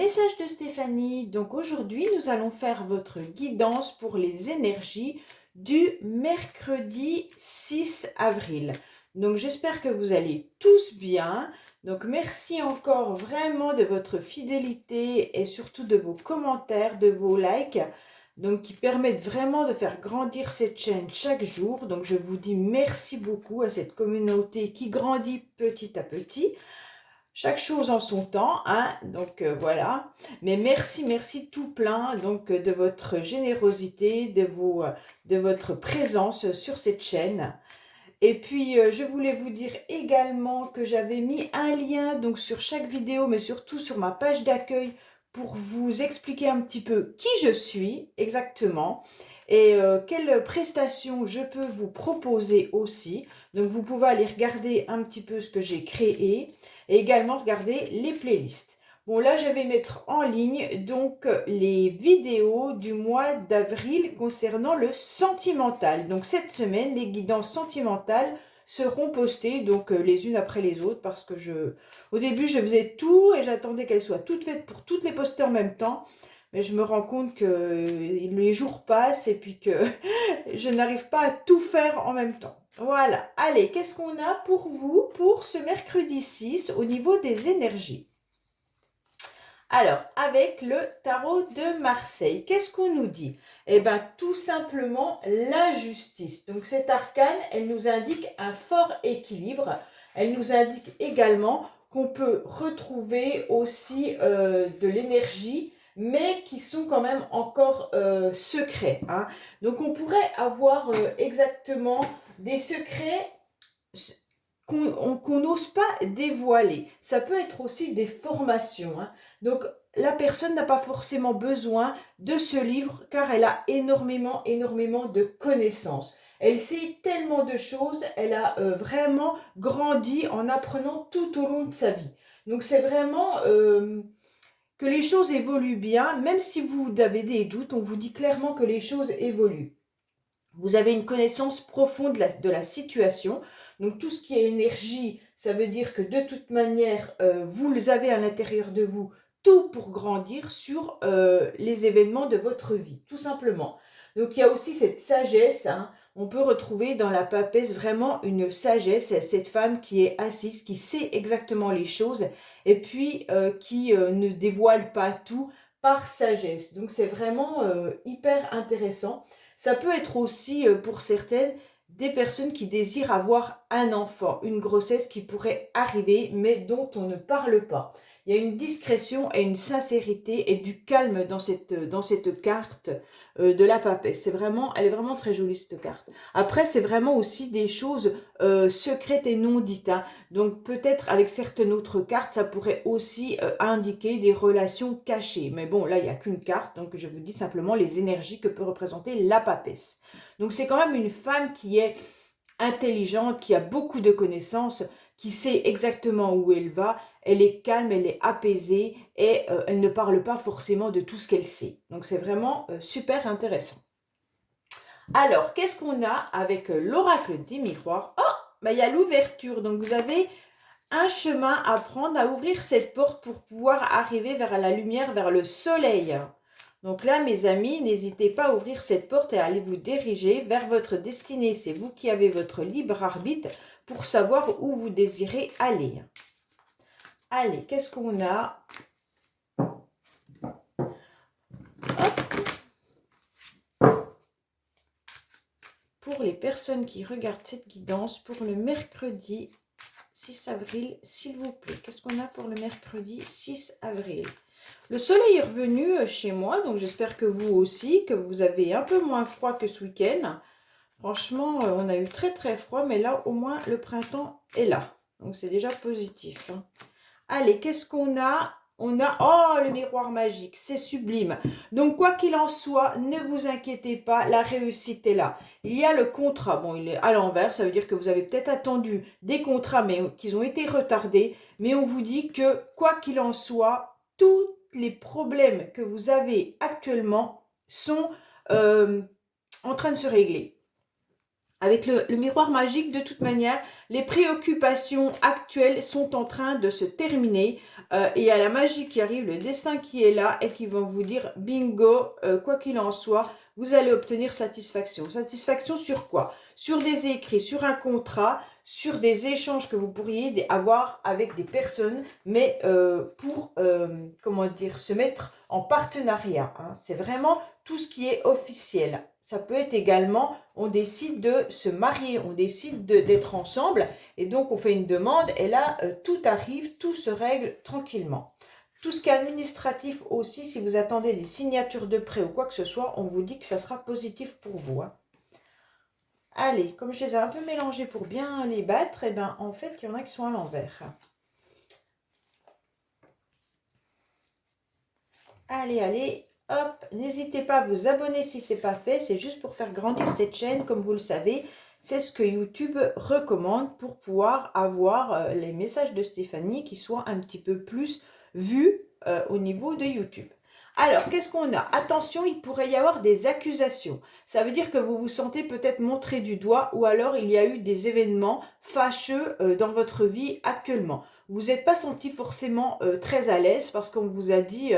Message de Stéphanie. Donc aujourd'hui, nous allons faire votre guidance pour les énergies du mercredi 6 avril. Donc j'espère que vous allez tous bien. Donc merci encore vraiment de votre fidélité et surtout de vos commentaires, de vos likes. Donc qui permettent vraiment de faire grandir cette chaîne chaque jour. Donc je vous dis merci beaucoup à cette communauté qui grandit petit à petit. Chaque chose en son temps, hein, donc voilà. Mais merci tout plein donc de votre générosité, de votre présence sur cette chaîne. Et puis je voulais vous dire également que j'avais mis un lien donc sur chaque vidéo, mais surtout sur ma page d'accueil pour vous expliquer un petit peu qui je suis exactement et quelles prestations je peux vous proposer aussi. Donc vous pouvez aller regarder un petit peu ce que j'ai créé et également regarder les playlists. Bon, là, je vais mettre en ligne donc les vidéos du mois d'avril concernant le sentimental. Donc cette semaine, les guidances sentimentales seront postées donc les unes après les autres parce que au début, je faisais tout et j'attendais qu'elles soient toutes faites pour toutes les poster en même temps. Mais je me rends compte que les jours passent et puis que je n'arrive pas à tout faire en même temps. Voilà. Allez, qu'est-ce qu'on a pour vous pour ce mercredi 6 au niveau des énergies? Alors, avec le tarot de Marseille, qu'est-ce qu'on nous dit? Eh bien, tout simplement la justice. Donc, cette arcane, elle nous indique un fort équilibre. Elle nous indique également qu'on peut retrouver aussi de l'énergie, mais qui sont quand même encore secrets, hein. Donc, on pourrait avoir exactement des secrets qu'on n'ose pas dévoiler. Ça peut être aussi des formations, hein. Donc, la personne n'a pas forcément besoin de ce livre car elle a énormément de connaissances. Elle sait tellement de choses, elle a vraiment grandi en apprenant tout au long de sa vie. Donc, c'est vraiment que les choses évoluent bien, même si vous avez des doutes, on vous dit clairement que les choses évoluent. Vous avez une connaissance profonde de la situation. Donc tout ce qui est énergie, ça veut dire que de toute manière, vous avez à l'intérieur de vous tout pour grandir sur les événements de votre vie, tout simplement. Donc il y a aussi cette sagesse, hein. On peut retrouver dans la papesse vraiment une sagesse, cette femme qui est assise, qui sait exactement les choses et puis qui ne dévoile pas tout par sagesse. Donc c'est vraiment hyper intéressant. Ça peut être aussi, pour certaines, des personnes qui désirent avoir un enfant, une grossesse qui pourrait arriver, mais dont on ne parle pas. Il y a une discrétion et une sincérité et du calme dans cette carte de la papesse. Elle est vraiment très jolie cette carte. Après, c'est vraiment aussi des choses secrètes et non dites, hein. Donc peut-être avec certaines autres cartes, ça pourrait aussi indiquer des relations cachées. Mais bon, là, il n'y a qu'une carte, donc je vous dis simplement les énergies que peut représenter la papesse. Donc c'est quand même une femme qui est intelligente, qui a beaucoup de connaissances, qui sait exactement où elle va. Elle est calme, elle est apaisée et elle ne parle pas forcément de tout ce qu'elle sait. Donc c'est vraiment super intéressant. Alors, qu'est-ce qu'on a avec l'oracle des miroirs? Oh, bah, il y a l'ouverture. Donc vous avez un chemin à prendre, à ouvrir cette porte pour pouvoir arriver vers la lumière, vers le soleil. Donc là, mes amis, n'hésitez pas à ouvrir cette porte et à aller vous diriger vers votre destinée. C'est vous qui avez votre libre arbitre pour savoir où vous désirez aller. Allez, qu'est-ce qu'on a? Pour les personnes qui regardent cette guidance, pour le mercredi 6 avril, s'il vous plaît. Qu'est-ce qu'on a pour le mercredi 6 avril? Le soleil est revenu chez moi, donc j'espère que vous aussi, que vous avez un peu moins froid que ce week-end. Franchement, on a eu très froid, mais là, au moins, le printemps est là. Donc, c'est déjà positif, hein. Allez, qu'est-ce qu'on a? On a, oh, le miroir magique, c'est sublime. Donc, quoi qu'il en soit, ne vous inquiétez pas, la réussite est là. Il y a le contrat, bon, il est à l'envers, ça veut dire que vous avez peut-être attendu des contrats, mais qu'ils ont été retardés. Mais on vous dit que, quoi qu'il en soit, tous les problèmes que vous avez actuellement sont en train de se régler. Avec le miroir magique, de toute manière, les préoccupations actuelles sont en train de se terminer. Et il y a la magie qui arrive, le destin qui est là et qui vont vous dire, bingo, quoi qu'il en soit, vous allez obtenir satisfaction. Satisfaction sur quoi? Sur des écrits, sur un contrat, sur des échanges que vous pourriez avoir avec des personnes, mais pour, comment dire, se mettre en partenariat. Hein. C'est vraiment tout ce qui est officiel. Ça peut être également, on décide de se marier, on décide d'être ensemble, et donc on fait une demande, et là, tout arrive, tout se règle tranquillement. Tout ce qui est administratif aussi, si vous attendez des signatures de prêt ou quoi que ce soit, on vous dit que ça sera positif pour vous. Hein. Allez, comme je les ai un peu mélangés pour bien les battre, et ben en fait, il y en a qui sont à l'envers. Allez, allez, hop, n'hésitez pas à vous abonner si ce n'est pas fait, c'est juste pour faire grandir cette chaîne, comme vous le savez, c'est ce que YouTube recommande pour pouvoir avoir les messages de Stéphanie qui soient un petit peu plus vus au niveau de YouTube. Alors, qu'est-ce qu'on a? Attention, il pourrait y avoir des accusations. Ça veut dire que vous vous sentez peut-être montré du doigt ou alors il y a eu des événements fâcheux dans votre vie actuellement. Vous n'êtes pas senti forcément très à l'aise parce qu'on vous a dit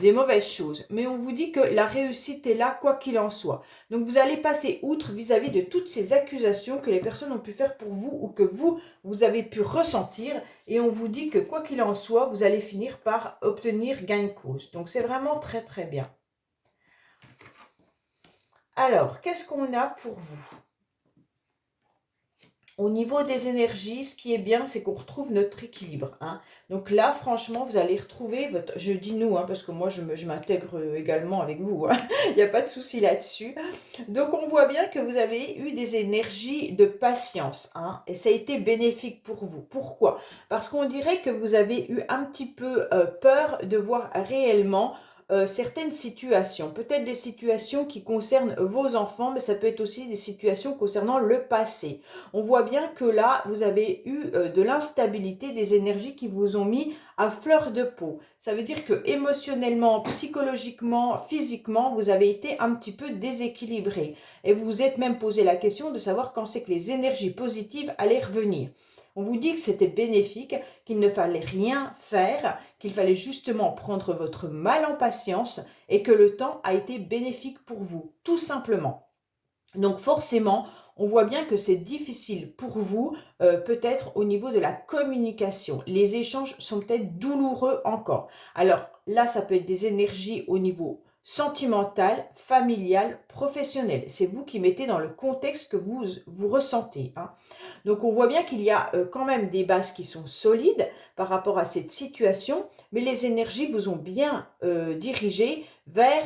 des mauvaises choses. Mais on vous dit que la réussite est là, quoi qu'il en soit. Donc, vous allez passer outre vis-à-vis de toutes ces accusations que les personnes ont pu faire pour vous ou que vous avez pu ressentir. Et on vous dit que quoi qu'il en soit, vous allez finir par obtenir gain de cause. Donc, c'est vraiment très, très bien. Alors, qu'est-ce qu'on a pour vous? Au niveau des énergies, ce qui est bien, c'est qu'on retrouve notre équilibre. Hein. Donc là, franchement, vous allez retrouver votre... Je dis nous, hein, parce que moi, je m'intègre également avec vous. Hein. Il n'y a pas de souci là-dessus. Donc, on voit bien que vous avez eu des énergies de patience. Hein, et ça a été bénéfique pour vous. Pourquoi? Parce qu'on dirait que vous avez eu un petit peu peur de voir réellement certaines situations, peut-être des situations qui concernent vos enfants, mais ça peut être aussi des situations concernant le passé. On voit bien que là, vous avez eu de l'instabilité, des énergies qui vous ont mis à fleur de peau. Ça veut dire que émotionnellement, psychologiquement, physiquement, vous avez été un petit peu déséquilibré. Et vous vous êtes même posé la question de savoir quand c'est que les énergies positives allaient revenir. On vous dit que c'était bénéfique, qu'il ne fallait rien faire, qu'il fallait justement prendre votre mal en patience et que le temps a été bénéfique pour vous, tout simplement. Donc forcément, on voit bien que c'est difficile pour vous, peut-être au niveau de la communication. Les échanges sont peut-être douloureux encore. Alors là, ça peut être des énergies au niveau sentimental, familial, professionnel. C'est vous qui mettez dans le contexte que vous ressentez. Hein. Donc on voit bien qu'il y a quand même des bases qui sont solides par rapport à cette situation, mais les énergies vous ont bien dirigé vers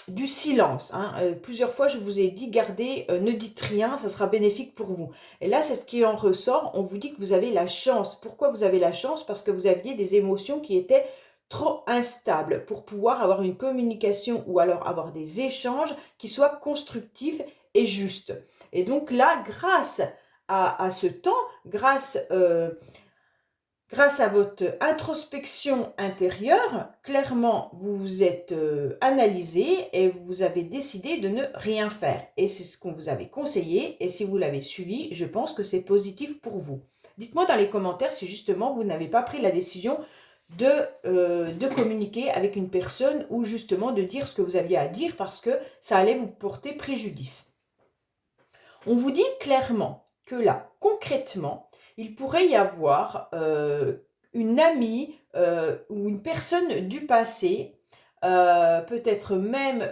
du silence. Hein. Plusieurs fois, je vous ai dit, gardez, ne dites rien, ça sera bénéfique pour vous. Et là, c'est ce qui en ressort. On vous dit que vous avez la chance. Pourquoi vous avez la chance? Parce que vous aviez des émotions qui étaient trop instables pour pouvoir avoir une communication ou alors avoir des échanges qui soient constructifs et justes. Et donc là, grâce à ce temps, grâce à votre introspection intérieure, clairement, vous vous êtes analysé et vous avez décidé de ne rien faire. Et c'est ce qu'on vous avait conseillé. Et si vous l'avez suivi, je pense que c'est positif pour vous. Dites-moi dans les commentaires si justement vous n'avez pas pris la décision de communiquer avec une personne ou justement de dire ce que vous aviez à dire parce que ça allait vous porter préjudice. On vous dit clairement que là, concrètement, il pourrait y avoir une amie ou une personne du passé, peut-être même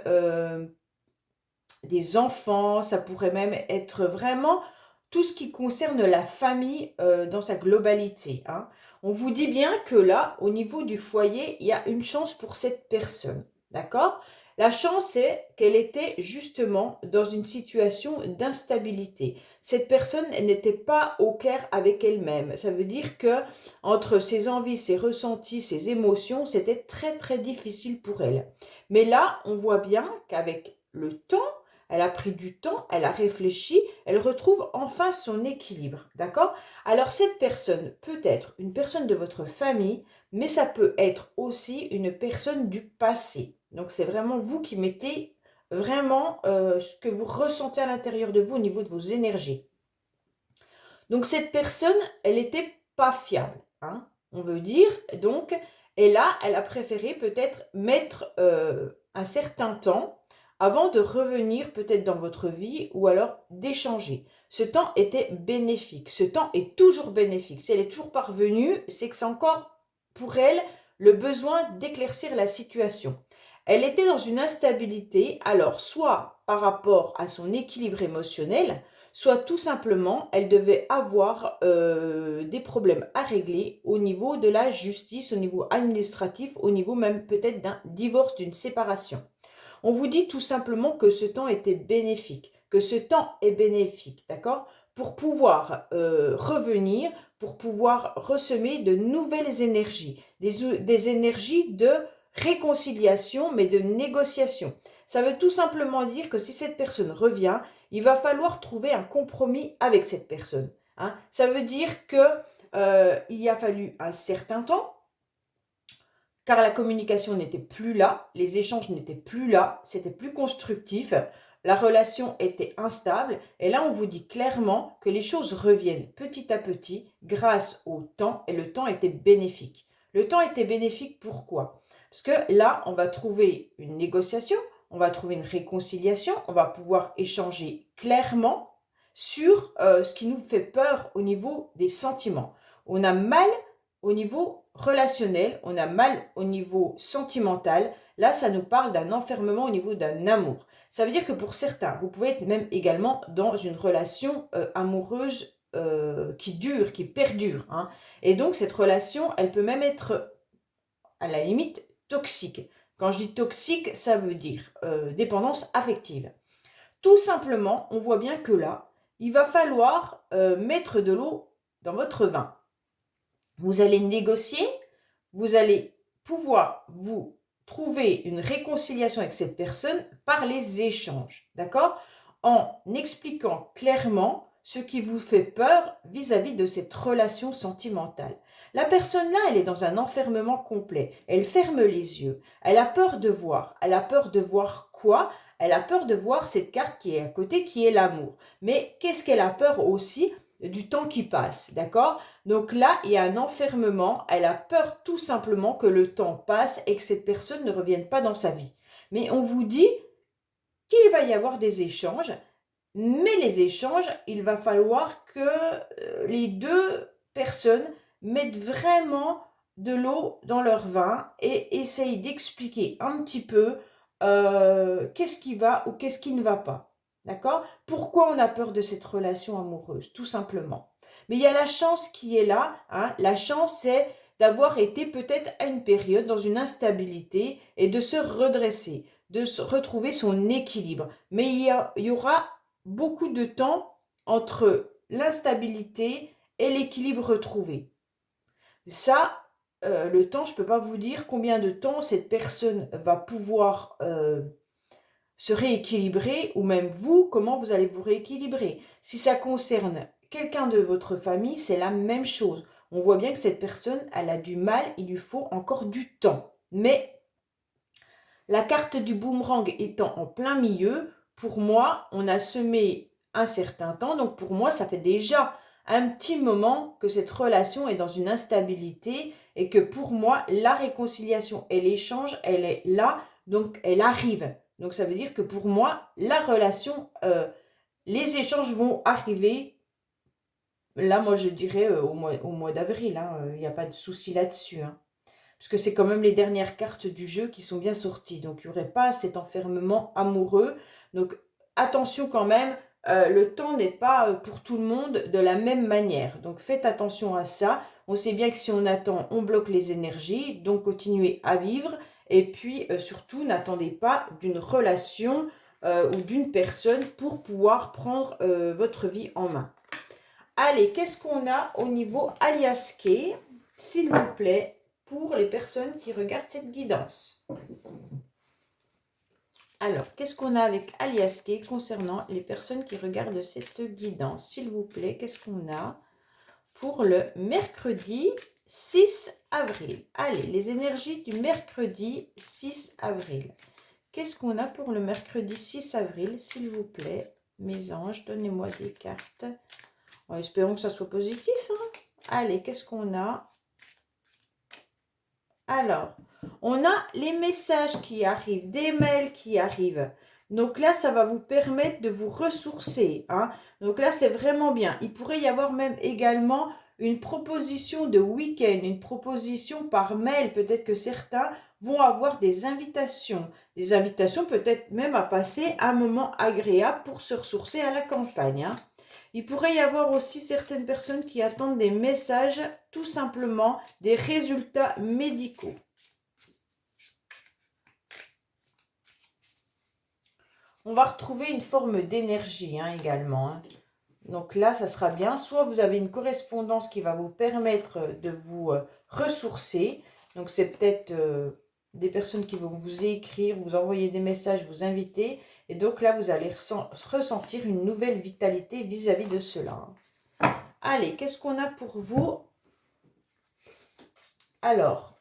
des enfants, ça pourrait même être vraiment tout ce qui concerne la famille dans sa globalité. Hein. On vous dit bien que là, au niveau du foyer, il y a une chance pour cette personne. D'accord? La chance, c'est qu'elle était justement dans une situation d'instabilité. Cette personne n'était pas au clair avec elle-même. Ça veut dire que entre ses envies, ses ressentis, ses émotions, c'était très très difficile pour elle. Mais là, on voit bien qu'avec le temps, elle a pris du temps, elle a réfléchi, elle retrouve enfin son équilibre, d'accord? Alors cette personne peut être une personne de votre famille, mais ça peut être aussi une personne du passé. Donc c'est vraiment vous qui mettez vraiment ce que vous ressentez à l'intérieur de vous au niveau de vos énergies. Donc cette personne, elle n'était pas fiable, hein, on veut dire. Donc, et là, elle a préféré peut-être mettre un certain temps avant de revenir peut-être dans votre vie ou alors d'échanger. Ce temps était bénéfique. Ce temps est toujours bénéfique. Si elle est toujours parvenue, c'est que c'est encore pour elle le besoin d'éclaircir la situation. Elle était dans une instabilité, alors soit par rapport à son équilibre émotionnel, soit tout simplement, elle devait avoir des problèmes à régler au niveau de la justice, au niveau administratif, au niveau même peut-être d'un divorce, d'une séparation. On vous dit tout simplement que ce temps était bénéfique, que ce temps est bénéfique, d'accord? Pour pouvoir revenir, pour pouvoir ressemer de nouvelles énergies, des énergies de réconciliation, mais de négociation. Ça veut tout simplement dire que si cette personne revient, il va falloir trouver un compromis avec cette personne, hein. Ça veut dire que il a fallu un certain temps, car la communication n'était plus là, les échanges n'étaient plus là, c'était plus constructif, la relation était instable, et là on vous dit clairement que les choses reviennent petit à petit grâce au temps, et le temps était bénéfique. Le temps était bénéfique pourquoi? Parce que là, on va trouver une négociation, on va trouver une réconciliation, on va pouvoir échanger clairement sur ce qui nous fait peur au niveau des sentiments. On a mal au niveau relationnel, on a mal au niveau sentimental. Là, ça nous parle d'un enfermement au niveau d'un amour. Ça veut dire que pour certains, vous pouvez être même également dans une relation amoureuse qui dure, qui perdure, hein. Et donc, cette relation, elle peut même être, à la limite, toxique. Quand je dis toxique, ça veut dire dépendance affective. Tout simplement, on voit bien que là, il va falloir mettre de l'eau dans votre vin. Vous allez négocier, vous allez pouvoir vous trouver une réconciliation avec cette personne par les échanges, d'accord? En expliquant clairement ce qui vous fait peur vis-à-vis de cette relation sentimentale. La personne là, elle est dans un enfermement complet. Elle ferme les yeux. Elle a peur de voir. Elle a peur de voir quoi? Elle a peur de voir cette carte qui est à côté, qui est l'amour. Mais qu'est-ce qu'elle a peur aussi? Du temps qui passe, d'accord? Donc là, il y a un enfermement. Elle a peur tout simplement que le temps passe et que cette personne ne revienne pas dans sa vie. Mais on vous dit qu'il va y avoir des échanges, mais les échanges, il va falloir que les deux personnes mettent vraiment de l'eau dans leur vin et essayent d'expliquer un petit peu qu'est-ce qui va ou qu'est-ce qui ne va pas. D'accord? Pourquoi on a peur de cette relation amoureuse? Tout simplement. Mais il y a la chance qui est là, hein. La chance, c'est d'avoir été peut-être à une période dans une instabilité et de se redresser, de se retrouver son équilibre. Mais il y aura beaucoup de temps entre l'instabilité et l'équilibre retrouvé. Ça, le temps, je ne peux pas vous dire combien de temps cette personne va pouvoir se rééquilibrer, ou même vous, comment vous allez vous rééquilibrer. Si ça concerne quelqu'un de votre famille, c'est la même chose. On voit bien que cette personne, elle a du mal, il lui faut encore du temps. Mais la carte du boomerang étant en plein milieu, pour moi, on a semé un certain temps. Donc pour moi, ça fait déjà un petit moment que cette relation est dans une instabilité et que pour moi, la réconciliation et l'échange, elle est là, donc elle arrive. Donc ça veut dire que pour moi, la relation, les échanges vont arriver. Là, moi, je dirais au mois d'avril, hein, il n'y a pas de souci là-dessus, hein. Parce que c'est quand même les dernières cartes du jeu qui sont bien sorties. Donc, il n'y aurait pas cet enfermement amoureux. Donc, attention quand même, le temps n'est pas pour tout le monde de la même manière. Donc, faites attention à ça. On sait bien que si on attend, on bloque les énergies. Donc, continuez à vivre. Et puis, surtout, n'attendez pas d'une relation ou d'une personne pour pouvoir prendre votre vie en main. Allez, qu'est-ce qu'on a au niveau aliasqué, s'il vous plaît, pour les personnes qui regardent cette guidance? Alors, qu'est-ce qu'on a avec aliasqué concernant les personnes qui regardent cette guidance? S'il vous plaît, qu'est-ce qu'on a pour le mercredi 6 avril? Allez, les énergies du mercredi 6 avril. Qu'est-ce qu'on a pour le mercredi 6 avril, s'il vous plaît? Mes anges, donnez-moi des cartes. Bon, espérons que ça soit positif, hein. Allez, qu'est-ce qu'on a? Alors, on a les messages qui arrivent, des mails qui arrivent. Donc là, ça va vous permettre de vous ressourcer, hein. Donc là, c'est vraiment bien. Il pourrait y avoir même également une proposition de week-end, une proposition par mail. Peut-être que certains vont avoir des invitations peut-être même à passer un moment agréable pour se ressourcer à la campagne, hein. Il pourrait y avoir aussi certaines personnes qui attendent des messages, tout simplement des résultats médicaux. On va retrouver une forme d'énergie, hein, également, hein. Donc là, ça sera bien. Soit vous avez une correspondance qui va vous permettre de vous ressourcer. Donc c'est peut-être des personnes qui vont vous écrire, vous envoyer des messages, vous inviter. Et donc là, vous allez ressentir une nouvelle vitalité vis-à-vis de cela. Allez, qu'est-ce qu'on a pour vous? Alors,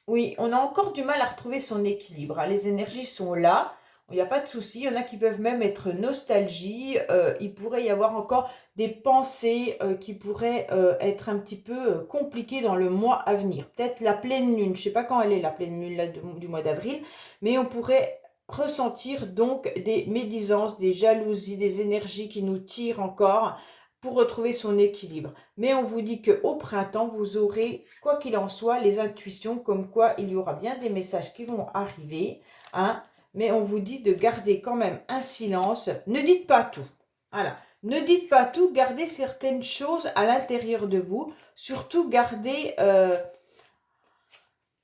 oui, on a encore du mal à retrouver son équilibre, hein. Les énergies sont là, il n'y a pas de souci. Il y en a qui peuvent même être nostalgie. Il pourrait y avoir encore des pensées qui pourraient être un petit peu compliquées dans le mois à venir. Peut-être la pleine lune, je ne sais pas quand elle est la pleine lune là, du mois d'avril, mais on pourrait ressentir donc des médisances, des jalousies, des énergies qui nous tirent encore pour retrouver son équilibre. Mais on vous dit qu'au printemps, vous aurez, quoi qu'il en soit, les intuitions comme quoi il y aura bien des messages qui vont arriver, hein. Mais on vous dit de garder quand même un silence. Ne dites pas tout. Voilà. Ne dites pas tout, gardez certaines choses à l'intérieur de vous. Surtout,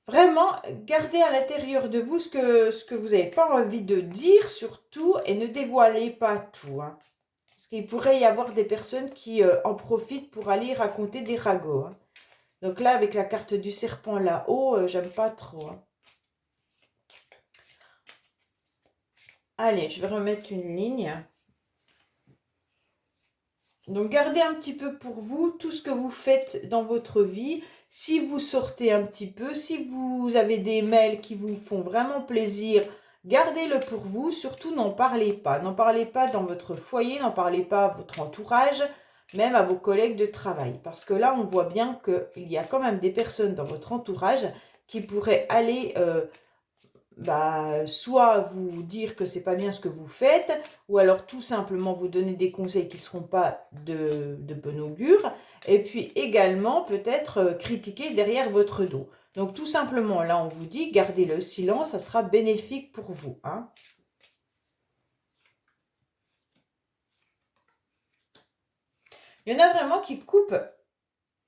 vraiment, gardez à l'intérieur de vous ce que vous n'avez pas envie de dire, surtout, et ne dévoilez pas tout, hein. Parce qu'il pourrait y avoir des personnes qui en profitent pour aller raconter des ragots, hein. Donc là, avec la carte du serpent là-haut, j'aime pas trop, hein. Allez, je vais remettre une ligne. Donc, gardez un petit peu pour vous tout ce que vous faites dans votre vie. Si vous sortez un petit peu, si vous avez des mails qui vous font vraiment plaisir, gardez-le pour vous. Surtout, n'en parlez pas. N'en parlez pas dans votre foyer, n'en parlez pas à votre entourage, même à vos collègues de travail. Parce que là, on voit bien qu'il y a quand même des personnes dans votre entourage qui pourraient aller soit vous dire que c'est pas bien ce que vous faites, ou alors tout simplement vous donner des conseils qui ne seront pas de bon augure, et puis également peut-être critiquer derrière votre dos. Donc tout simplement, là on vous dit, gardez le silence, ça sera bénéfique pour vous, hein. Il y en a vraiment qui coupent,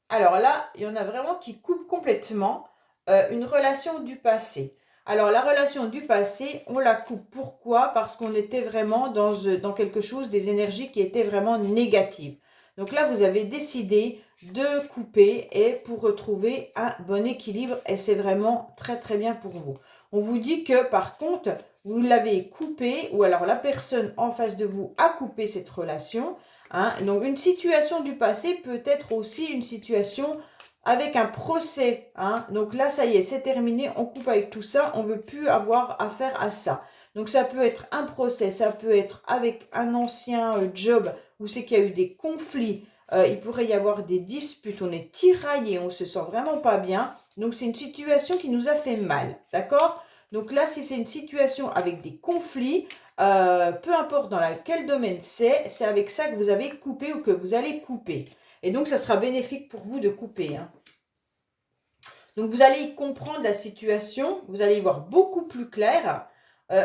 alors là, il y en a vraiment qui coupent complètement une relation du passé. Alors, la relation du passé, on la coupe. Pourquoi? Parce qu'on était vraiment dans quelque chose, des énergies qui étaient vraiment négatives. Donc là, vous avez décidé de couper et pour retrouver un bon équilibre. Et c'est vraiment très, très bien pour vous. On vous dit que, par contre, vous l'avez coupé ou alors la personne en face de vous a coupé cette relation, hein. Donc, une situation du passé peut être aussi une situation avec un procès, hein. Donc là, ça y est, c'est terminé, on coupe avec tout ça, on ne veut plus avoir affaire à ça. Donc ça peut être un procès, ça peut être avec un ancien job où c'est qu'il y a eu des conflits, il pourrait y avoir des disputes, on est tiraillé, on se sent vraiment pas bien. Donc c'est une situation qui nous a fait mal, d'accord? Donc là, si c'est une situation avec des conflits, peu importe dans quel domaine c'est avec ça que vous avez coupé ou que vous allez couper. Et donc, ça sera bénéfique pour vous de couper, hein. Donc, vous allez y comprendre la situation, vous allez y voir beaucoup plus clair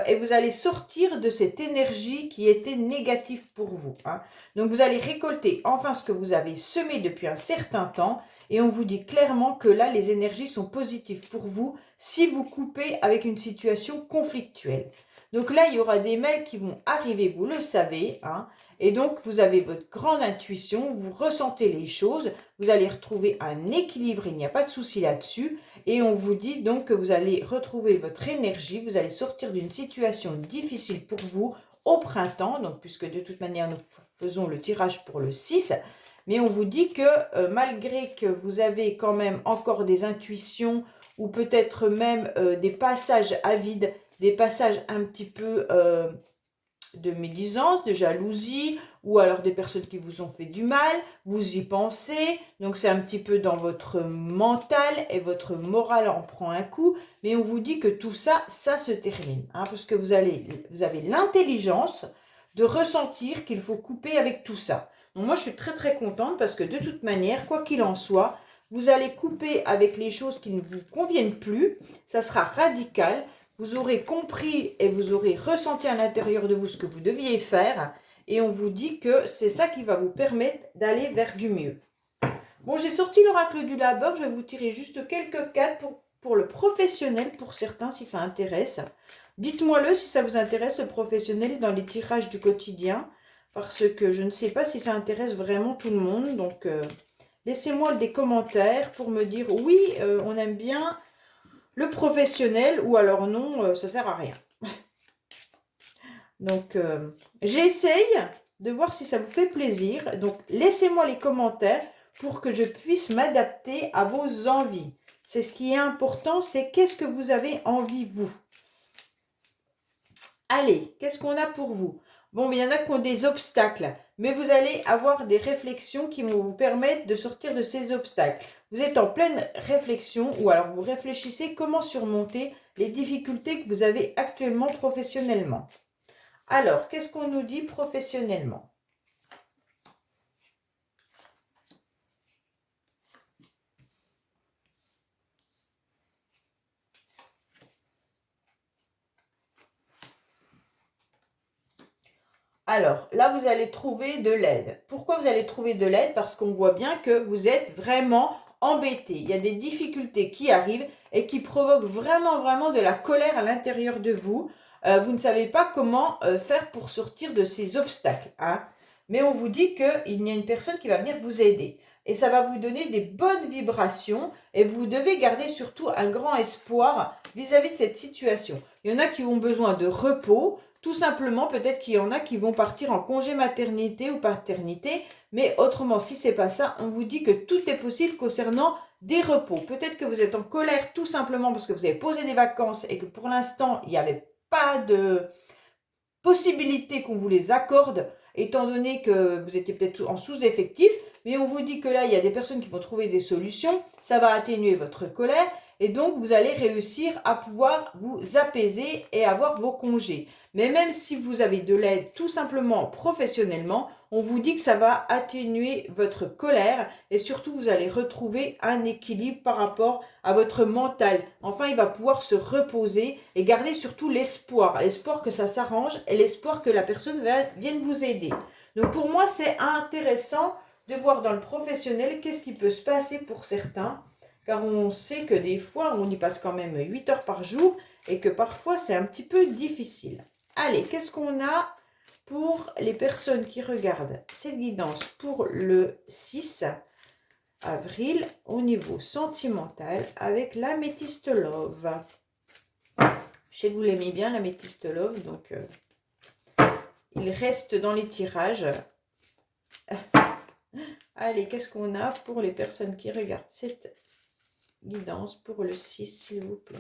et vous allez sortir de cette énergie qui était négative pour vous, hein. Donc, vous allez récolter enfin ce que vous avez semé depuis un certain temps et on vous dit clairement que là, les énergies sont positives pour vous si vous coupez avec une situation conflictuelle. Donc là, il y aura des mails qui vont arriver, vous le savez, hein. Et donc, vous avez votre grande intuition, vous ressentez les choses, vous allez retrouver un équilibre, il n'y a pas de souci là-dessus. Et on vous dit donc que vous allez retrouver votre énergie, vous allez sortir d'une situation difficile pour vous au printemps, donc puisque de toute manière, nous faisons le tirage pour le 6. Mais on vous dit que malgré que vous avez quand même encore des intuitions ou peut-être même des passages à vide, des passages un petit peu de médisance, de jalousie, ou alors des personnes qui vous ont fait du mal, vous y pensez, donc c'est un petit peu dans votre mental et votre morale en prend un coup, mais on vous dit que tout ça, ça se termine, hein, parce que vous avez l'intelligence de ressentir qu'il faut couper avec tout ça. Donc moi je suis très très contente parce que de toute manière, quoi qu'il en soit, vous allez couper avec les choses qui ne vous conviennent plus, ça sera radical, vous aurez compris et vous aurez ressenti à l'intérieur de vous ce que vous deviez faire. Et on vous dit que c'est ça qui va vous permettre d'aller vers du mieux. Bon, j'ai sorti l'oracle du labeur. Je vais vous tirer juste quelques cartes pour le professionnel, pour certains, si ça intéresse. Dites-moi-le si ça vous intéresse, le professionnel, dans les tirages du quotidien. Parce que je ne sais pas si ça intéresse vraiment tout le monde. Donc, laissez-moi des commentaires pour me dire oui, on aime bien le professionnel, ou alors non, ça sert à rien. Donc, j'essaye de voir si ça vous fait plaisir. Donc, laissez-moi les commentaires pour que je puisse m'adapter à vos envies. C'est ce qui est important, c'est qu'est-ce que vous avez envie, vous. Allez, qu'est-ce qu'on a pour vous? Bon, mais il y en a qui ont des obstacles, mais vous allez avoir des réflexions qui vont vous permettre de sortir de ces obstacles. Vous êtes en pleine réflexion, ou alors vous réfléchissez comment surmonter les difficultés que vous avez actuellement professionnellement. Alors, qu'est-ce qu'on nous dit professionnellement? Alors, là, vous allez trouver de l'aide. Pourquoi vous allez trouver de l'aide? Parce qu'on voit bien que vous êtes vraiment embêté. Il y a des difficultés qui arrivent et qui provoquent vraiment, vraiment de la colère à l'intérieur de vous. Vous ne savez pas comment faire pour sortir de ces obstacles, hein. Mais on vous dit qu'il y a une personne qui va venir vous aider. Et ça va vous donner des bonnes vibrations. Et vous devez garder surtout un grand espoir vis-à-vis de cette situation. Il y en a qui ont besoin de repos. Tout simplement, peut-être qu'il y en a qui vont partir en congé maternité ou paternité, mais autrement, si ce n'est pas ça, on vous dit que tout est possible concernant des repos. Peut-être que vous êtes en colère tout simplement parce que vous avez posé des vacances et que pour l'instant, il n'y avait pas de possibilité qu'on vous les accorde, étant donné que vous étiez peut-être en sous-effectif, mais on vous dit que là, il y a des personnes qui vont trouver des solutions, ça va atténuer votre colère, et donc vous allez réussir à pouvoir vous apaiser et avoir vos congés. Mais même si vous avez de l'aide tout simplement professionnellement, on vous dit que ça va atténuer votre colère et surtout vous allez retrouver un équilibre par rapport à votre mental. Enfin, il va pouvoir se reposer et garder surtout l'espoir. L'espoir que ça s'arrange et l'espoir que la personne vienne vous aider. Donc pour moi, c'est intéressant de voir dans le professionnel qu'est-ce qui peut se passer pour certains. Car on sait que des fois, on y passe quand même 8 heures par jour et que parfois, c'est un petit peu difficile. Allez, qu'est-ce qu'on a pour les personnes qui regardent cette guidance pour le 6 avril au niveau sentimental avec l'améthyste love? Je sais que vous l'aimez bien, l'améthyste love, donc il reste dans les tirages. Allez, qu'est-ce qu'on a pour les personnes qui regardent cette guidance pour le 6, s'il vous plaît?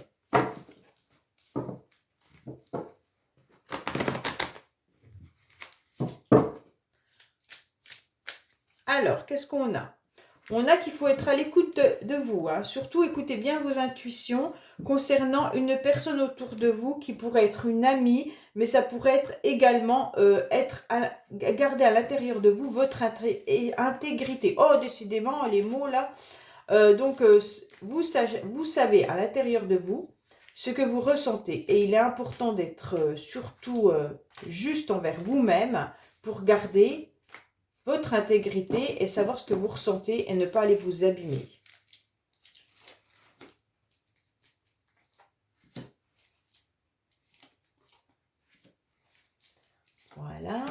Alors, qu'est-ce qu'on a? On a qu'il faut être à l'écoute de vous, hein. Surtout, écoutez bien vos intuitions concernant une personne autour de vous qui pourrait être une amie, mais ça pourrait être également garder à l'intérieur de vous votre intégrité. Oh, décidément, les mots là. Vous savez à l'intérieur de vous ce que vous ressentez. Et il est important d'être surtout juste envers vous-même pour garder votre intégrité et savoir ce que vous ressentez et ne pas aller vous abîmer. Voilà.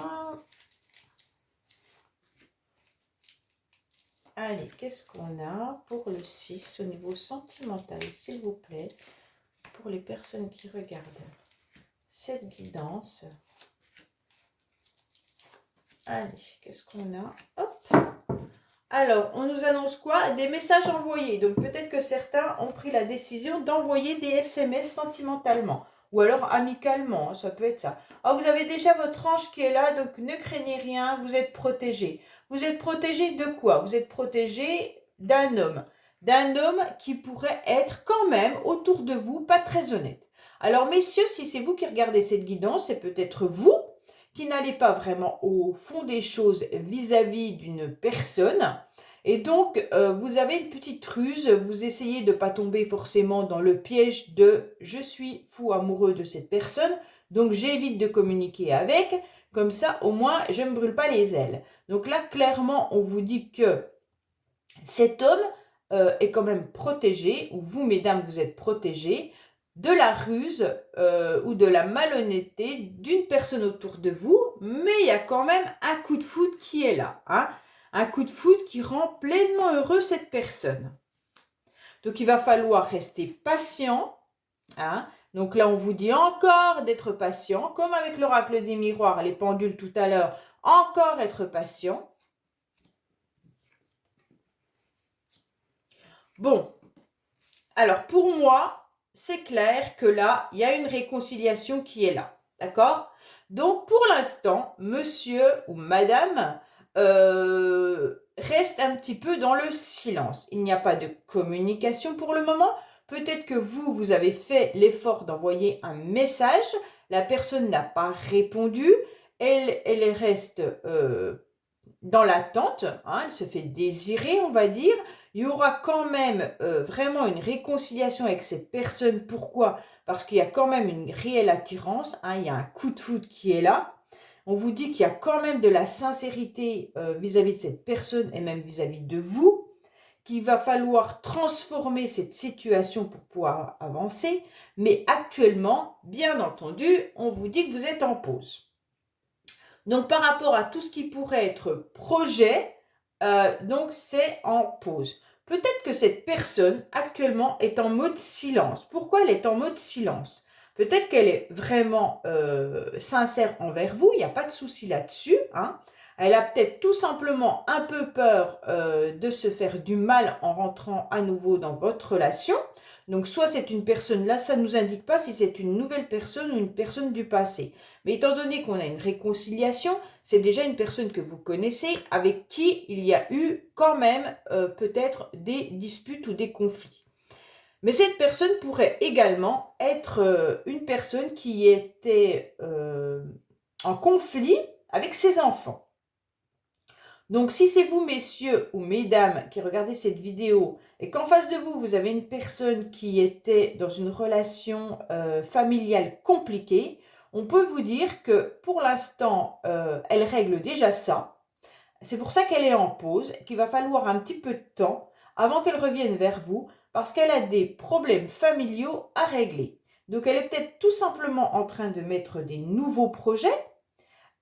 Allez, qu'est-ce qu'on a pour le 6 au niveau sentimental, s'il vous plaît, pour les personnes qui regardent cette guidance? Allez, qu'est-ce qu'on a? Hop! Alors, on nous annonce quoi? Des messages envoyés. Donc, peut-être que certains ont pris la décision d'envoyer des SMS sentimentalement. Ou alors amicalement, hein, ça peut être ça. Alors, vous avez déjà votre ange qui est là, donc ne craignez rien, vous êtes protégé. Vous êtes protégé de quoi? Vous êtes protégé d'un homme. D'un homme qui pourrait être quand même autour de vous pas très honnête. Alors, messieurs, si c'est vous qui regardez cette guidance, c'est peut-être vous qui n'allez pas vraiment au fond des choses vis-à-vis d'une personne. Et donc, vous avez une petite ruse, vous essayez de ne pas tomber forcément dans le piège de je suis fou amoureux de cette personne, donc j'évite de communiquer avec, comme ça au moins je ne me brûle pas les ailes. Donc là, clairement, on vous dit que cet homme est quand même protégé, ou vous, mesdames, vous êtes protégées de la ruse ou de la malhonnêteté d'une personne autour de vous, mais il y a quand même un coup de foudre qui est là. Hein, un coup de foudre qui rend pleinement heureux cette personne. Donc, il va falloir rester patient. Hein. Donc là, on vous dit encore d'être patient, comme avec l'oracle des miroirs, les pendules tout à l'heure, encore être patient. Bon, alors pour moi, c'est clair que là, il y a une réconciliation qui est là. D'accord? Donc pour l'instant, monsieur ou madame reste un petit peu dans le silence. Il n'y a pas de communication pour le moment. Peut-être que vous avez fait l'effort d'envoyer un message. La personne n'a pas répondu. Elle reste dans l'attente, hein, elle se fait désirer, on va dire. Il y aura quand même vraiment une réconciliation avec cette personne. Pourquoi? Parce qu'il y a quand même une réelle attirance, hein, il y a un coup de foudre qui est là. On vous dit qu'il y a quand même de la sincérité vis-à-vis de cette personne et même vis-à-vis de vous, qu'il va falloir transformer cette situation pour pouvoir avancer. Mais actuellement, bien entendu, on vous dit que vous êtes en pause. Donc, par rapport à tout ce qui pourrait être projet, donc c'est en pause. Peut-être que cette personne actuellement est en mode silence. Pourquoi elle est en mode silence? Peut-être qu'elle est vraiment sincère envers vous, il n'y a pas de souci là-dessus. Hein. Elle a peut-être tout simplement un peu peur de se faire du mal en rentrant à nouveau dans votre relation. Donc, soit c'est une personne, là, ça ne nous indique pas si c'est une nouvelle personne ou une personne du passé. Mais étant donné qu'on a une réconciliation, c'est déjà une personne que vous connaissez, avec qui il y a eu quand même peut-être des disputes ou des conflits. Mais cette personne pourrait également être une personne qui était en conflit avec ses enfants. Donc, si c'est vous, messieurs ou mesdames, qui regardez cette vidéo et qu'en face de vous, vous avez une personne qui était dans une relation familiale compliquée, on peut vous dire que pour l'instant, elle règle déjà ça. C'est pour ça qu'elle est en pause, qu'il va falloir un petit peu de temps avant qu'elle revienne vers vous, parce qu'elle a des problèmes familiaux à régler. Donc, elle est peut-être tout simplement en train de mettre des nouveaux projets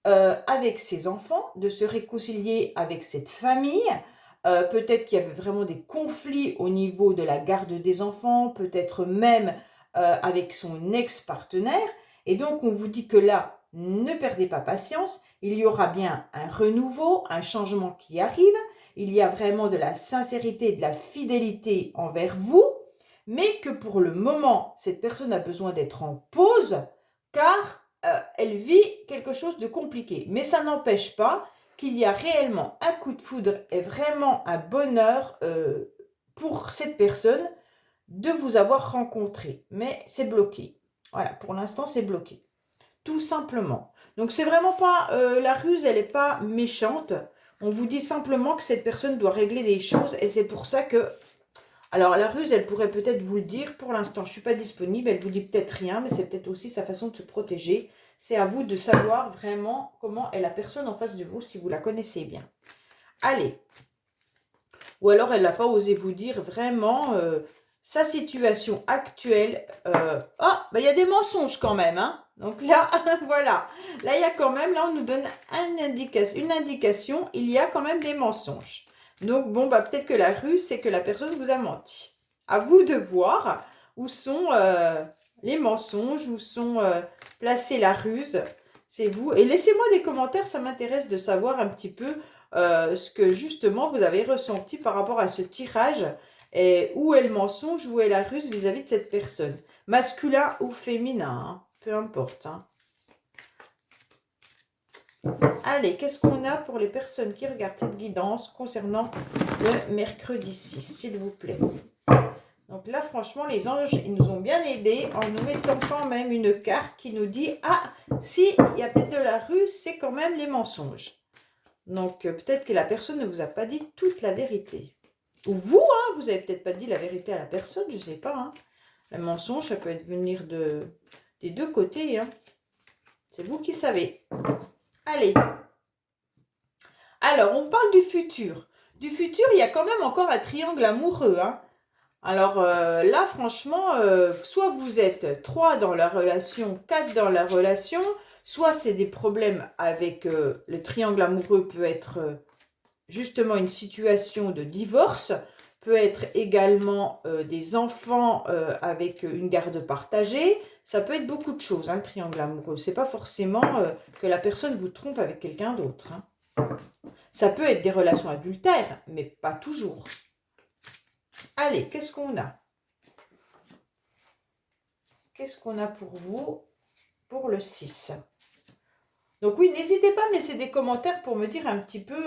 avec ses enfants, de se réconcilier avec cette famille. Peut-être qu'il y avait vraiment des conflits au niveau de la garde des enfants, peut-être même avec son ex-partenaire. Et donc, on vous dit que là, ne perdez pas patience. Il y aura bien un renouveau, un changement qui arrive. Il y a vraiment de la sincérité, de la fidélité envers vous. Mais que pour le moment, cette personne a besoin d'être en pause, car elle vit quelque chose de compliqué. Mais ça n'empêche pas qu'il y a réellement un coup de foudre et vraiment un bonheur pour cette personne de vous avoir rencontré. Mais c'est bloqué. Voilà, pour l'instant, c'est bloqué. Tout simplement. Donc, c'est vraiment pas... la ruse, elle n'est pas méchante. On vous dit simplement que cette personne doit régler des choses et c'est pour ça que... Alors, la ruse, elle pourrait peut-être vous le dire. Pour l'instant, je ne suis pas disponible. Elle vous dit peut-être rien, mais c'est peut-être aussi sa façon de se protéger. C'est à vous de savoir vraiment comment est la personne en face de vous, si vous la connaissez bien. Allez. Ou alors, elle n'a pas osé vous dire vraiment sa situation actuelle. Il y a des mensonges quand même. Hein. Donc là, voilà. Là, il y a quand même, là, on nous donne une indication. Il y a quand même des mensonges. Donc, bon, peut-être que la ruse, c'est que la personne vous a menti. À vous de voir où sont les mensonges, où sont placées la ruse. C'est vous. Et laissez-moi des commentaires, ça m'intéresse de savoir un petit peu ce que justement vous avez ressenti par rapport à ce tirage. Et où est le mensonge, où est la ruse vis-à-vis de cette personne. Masculin ou féminin, hein, peu importe. Hein. Allez, qu'est-ce qu'on a pour les personnes qui regardent cette guidance concernant le mercredi 6, s'il vous plaît. Donc là, franchement, les anges, ils nous ont bien aidés en nous mettant quand même une carte qui nous dit « Ah, si, il y a peut-être de la ruse, c'est quand même les mensonges. » Donc, peut-être que la personne ne vous a pas dit toute la vérité. Ou vous, hein, vous n'avez peut-être pas dit la vérité à la personne, je ne sais pas. Hein. Le mensonge, ça peut venir des deux côtés. Hein. C'est vous qui savez. Allez. Alors, on parle du futur. Du futur, il y a quand même encore un triangle amoureux. Hein. Alors là, franchement, soit vous êtes 3 dans la relation, 4 dans la relation, soit c'est des problèmes avec le triangle amoureux peut être justement une situation de divorce, peut être également des enfants avec une garde partagée. Ça peut être beaucoup de choses, hein, le triangle amoureux. C'est pas forcément que la personne vous trompe avec quelqu'un d'autre. Hein. Ça peut être des relations adultères, mais pas toujours. Allez, qu'est-ce qu'on a? Qu'est-ce qu'on a pour vous pour le 6? Donc oui, n'hésitez pas à me laisser des commentaires pour me dire un petit peu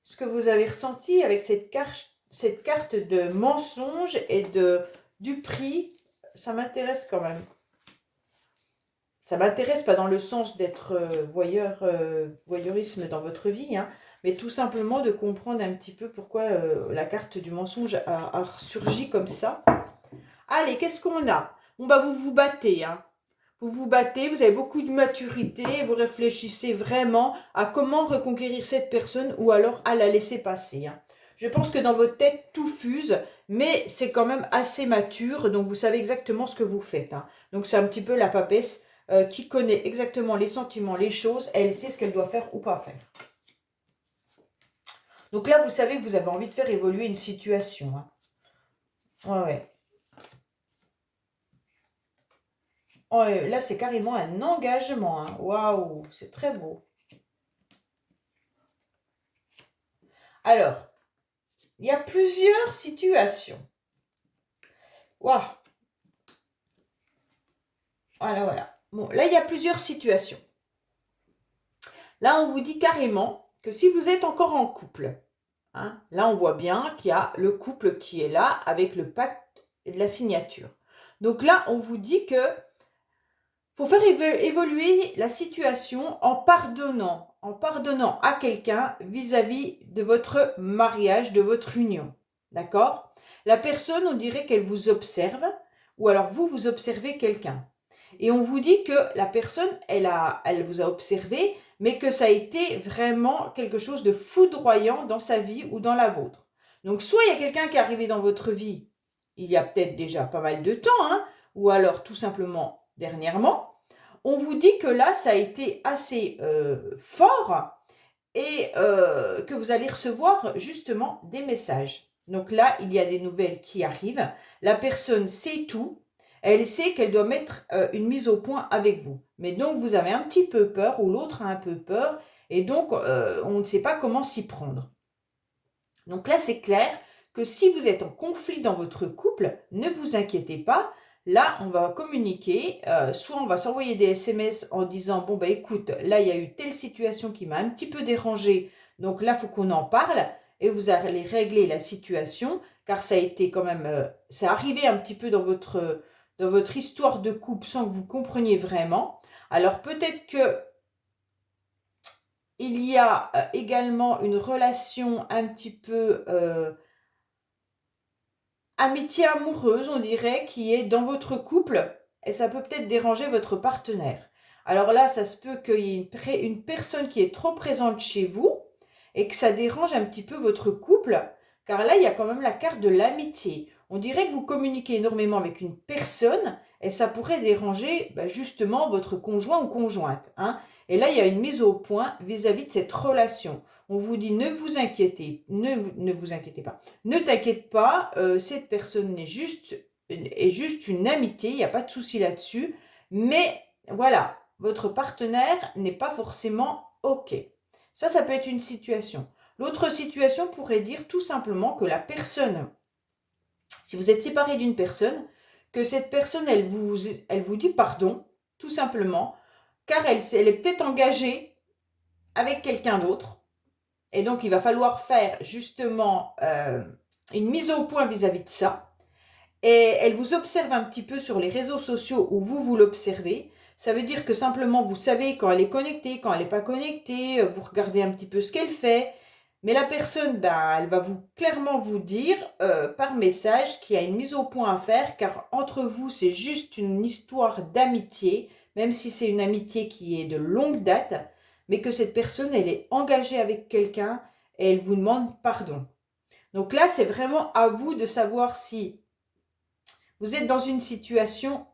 ce que vous avez ressenti avec cette carte de mensonge et du prix. Ça m'intéresse quand même. Ça m'intéresse pas dans le sens d'être voyeurisme dans votre vie, hein, mais tout simplement de comprendre un petit peu pourquoi la carte du mensonge a surgi comme ça. Allez, qu'est-ce qu'on a? Bon, bah, vous vous battez, hein. Vous vous battez, vous avez beaucoup de maturité, vous réfléchissez vraiment à comment reconquérir cette personne ou alors à la laisser passer. Hein. Je pense que dans votre tête, tout fuse, mais c'est quand même assez mature, donc vous savez exactement ce que vous faites. Hein. Donc c'est un petit peu la papesse qui connaît exactement les sentiments, les choses, elle sait ce qu'elle doit faire ou pas faire. Donc là, vous savez que vous avez envie de faire évoluer une situation. Hein. Ouais. Oh, là, c'est carrément un engagement. Hein. Waouh, c'est très beau. Alors, il y a plusieurs situations. Waouh. Voilà. Bon, là, il y a plusieurs situations. Là, on vous dit carrément que si vous êtes encore en couple, hein, là, on voit bien qu'il y a le couple qui est là avec le pacte et de la signature. Donc là, on vous dit que faut faire évoluer la situation en pardonnant à quelqu'un vis-à-vis de votre mariage, de votre union. D'accord? La personne, on dirait qu'elle vous observe, ou alors vous observez quelqu'un. Et on vous dit que la personne, elle vous a observé, mais que ça a été vraiment quelque chose de foudroyant dans sa vie ou dans la vôtre. Donc, soit il y a quelqu'un qui est arrivé dans votre vie, il y a peut-être déjà pas mal de temps, hein, ou alors tout simplement dernièrement. On vous dit que là, ça a été assez fort et que vous allez recevoir justement des messages. Donc là, il y a des nouvelles qui arrivent. La personne sait tout. Elle sait qu'elle doit mettre une mise au point avec vous. Mais donc, vous avez un petit peu peur ou l'autre a un peu peur. Et donc, on ne sait pas comment s'y prendre. Donc là, c'est clair que si vous êtes en conflit dans votre couple, ne vous inquiétez pas. Là, on va communiquer, soit on va s'envoyer des SMS en disant « Bon, bah écoute, là, il y a eu telle situation qui m'a un petit peu dérangée, donc là, il faut qu'on en parle. » Et vous allez régler la situation, car ça a été quand même, c'est arrivé un petit peu dans votre histoire de couple sans que vous compreniez vraiment. Alors, peut-être que il y a également une relation un petit peu amitié amoureuse, on dirait, qui est dans votre couple et ça peut peut-être déranger votre partenaire. Alors là, ça se peut qu'il y ait une personne qui est trop présente chez vous et que ça dérange un petit peu votre couple, car là, il y a quand même la carte de l'amitié. On dirait que vous communiquez énormément avec une personne et ça pourrait déranger justement votre conjoint ou conjointe. Hein. Et là, il y a une mise au point vis-à-vis de cette relation. On vous dit ne vous inquiétez pas. Ne t'inquiète pas, cette personne est juste une amitié, il n'y a pas de souci là-dessus. Mais voilà, votre partenaire n'est pas forcément OK. Ça peut être une situation. L'autre situation pourrait dire tout simplement que la personne, si vous êtes séparé d'une personne, que cette personne, elle vous dit pardon, tout simplement, car elle est peut-être engagée avec quelqu'un d'autre. Et donc, il va falloir faire justement une mise au point vis-à-vis de ça. Et elle vous observe un petit peu sur les réseaux sociaux où vous l'observez. Ça veut dire que simplement, vous savez quand elle est connectée, quand elle n'est pas connectée, vous regardez un petit peu ce qu'elle fait. Mais la personne, ben, elle va clairement vous dire par message qu'il y a une mise au point à faire, car entre vous, c'est juste une histoire d'amitié, même si c'est une amitié qui est de longue date, mais que cette personne, elle est engagée avec quelqu'un et elle vous demande pardon. Donc là, c'est vraiment à vous de savoir si vous êtes dans une situation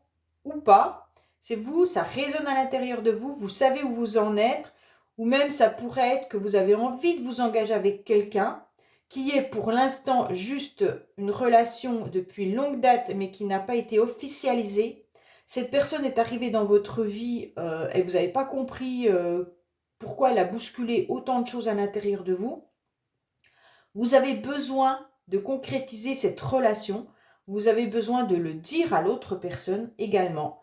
ou pas. C'est vous, ça résonne à l'intérieur de vous, vous savez où vous en êtes, ou même ça pourrait être que vous avez envie de vous engager avec quelqu'un qui est pour l'instant juste une relation depuis longue date, mais qui n'a pas été officialisée. Cette personne est arrivée dans votre vie et vous n'avez pas compris pourquoi elle a bousculé autant de choses à l'intérieur de vous. Vous avez besoin de concrétiser cette relation. Vous avez besoin de le dire à l'autre personne également.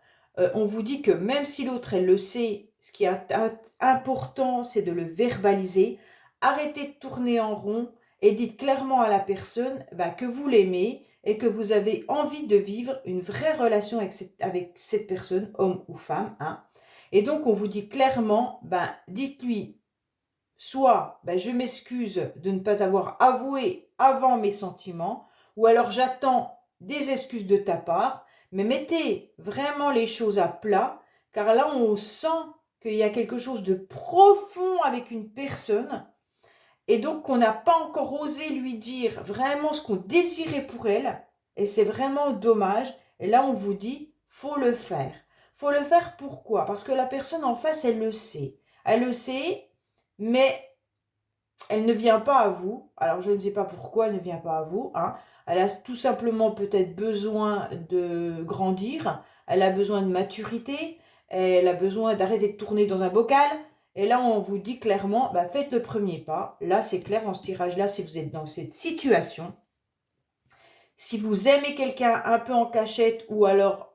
On vous dit que même si l'autre, elle le sait, ce qui est important, c'est de le verbaliser. Arrêtez de tourner en rond et dites clairement à la personne que vous l'aimez et que vous avez envie de vivre une vraie relation avec cette personne, homme ou femme. Et donc, on vous dit clairement, dites-lui, soit je m'excuse de ne pas t'avoir avoué avant mes sentiments, ou alors j'attends des excuses de ta part, mais mettez vraiment les choses à plat, car là on sent qu'il y a quelque chose de profond avec une personne, et donc qu'on n'a pas encore osé lui dire vraiment ce qu'on désirait pour elle, et c'est vraiment dommage. Et là on vous dit, faut le faire. Faut le faire pourquoi? Parce que la personne en face, elle le sait. Elle le sait, mais elle ne vient pas à vous. Alors, je ne sais pas pourquoi elle ne vient pas à vous. Elle a tout simplement peut-être besoin de grandir. Elle a besoin de maturité. Elle a besoin d'arrêter de tourner dans un bocal. Et là, on vous dit clairement, faites le premier pas. Là, c'est clair dans ce tirage-là, si vous êtes dans cette situation. Si vous aimez quelqu'un un peu en cachette ou alors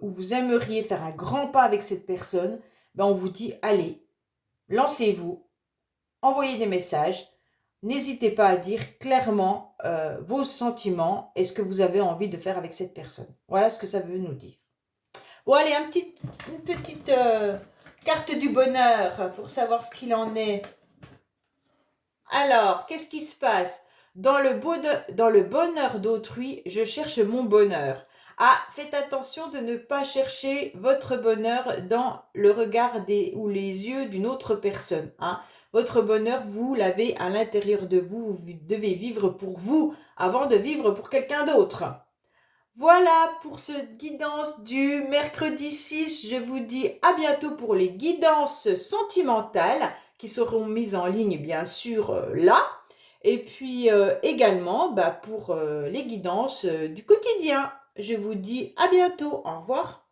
où vous aimeriez faire un grand pas avec cette personne, on vous dit, allez, lancez-vous. Envoyez des messages. N'hésitez pas à dire clairement vos sentiments et ce que vous avez envie de faire avec cette personne. Voilà ce que ça veut nous dire. Bon, allez, une petite carte du bonheur pour savoir ce qu'il en est. Alors, qu'est-ce qui se passe? Dans le bonheur d'autrui, je cherche mon bonheur. Faites attention de ne pas chercher votre bonheur dans le regard ou les yeux d'une autre personne. Votre bonheur, vous l'avez à l'intérieur de vous. Vous devez vivre pour vous avant de vivre pour quelqu'un d'autre. Voilà pour cette guidance du mercredi 6. Je vous dis à bientôt pour les guidances sentimentales qui seront mises en ligne bien sûr là. Et puis également pour les guidances du quotidien. Je vous dis à bientôt. Au revoir.